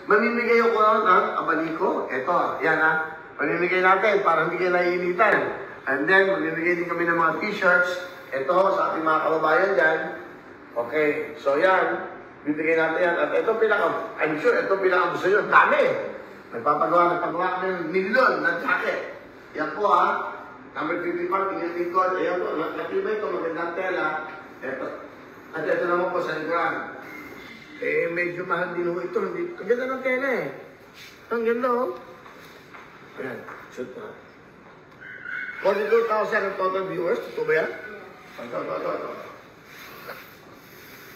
mamimigay ako ng abaniko. Ito, yan ha. Mamimigay natin para hindi kayo naiinitan. And then, mamimigay din kami ng mga t-shirts. Ito, sa ating mga kababayan dyan. Okay, so yan. Bibigay natin yan. At ito I'm sure, ito pinaka-gusto nyo. Dami. Nagpapagawa kami ng milyon na jacket. Yan po ha. Number 55, inyong lingkod. Ayan po, natibay ito, magandang tela. Ito. At ito naman po sa likuran. Eh, medyo mahal din ho ito. Ang ganda ng tela eh. Ang ganda ho. Ayan, shoot na. 42,000 ang total viewers. Ito ba yan? Ito.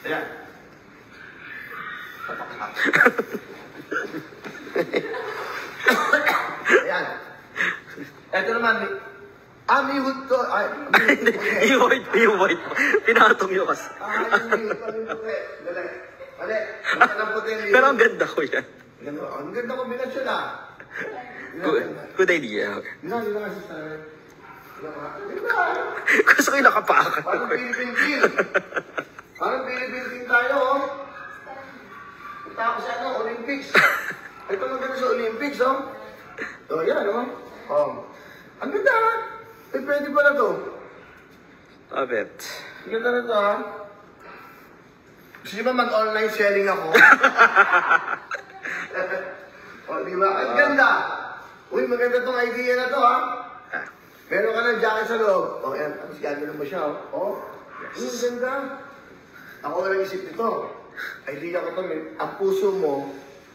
Ayan. Ayan. Ito naman, amihud to. Ay, i-white. Pinatong yun kasi. Mali. Pero ang ganda ko yan. Ang ganda kombinasyon ah. Good idea. Hindi na kasi sa... Gusto ko yung nakapakan. Parang Philippine Parang Philippine tayo oh. Punta ako sa Olympics. Ito maganda sa Olympics oh. So yan oh. Oh. Ang ganda ha. Eh, pwede pala to. Love it. Ang ganda na to ha. Gusto niyo ba mag-online selling ako? O, di ba? Ang ganda. Uy, maganda tong idea na to ha. Meron ka ng jacket sa loob. O, yan. Tapos gagawin mo siya oh. Yes. Ang ganda. Ako walang isip nito. Idea ko to. Ang puso mo,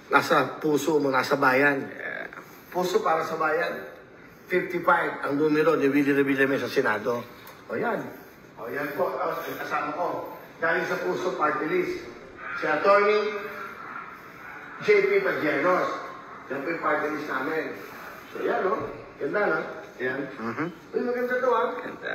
nasa bayan. Puso para sa bayan. 55 ang numero ni Willie Revillame sa Senado. O yan. O yan po. Ang kasama ko. Galing sa Puso Party List. Si Atty. JP Pajeros. Yan po yung party list namin. So yan o. Ganda no? Yan. Uy, maganda to ha. Ganda.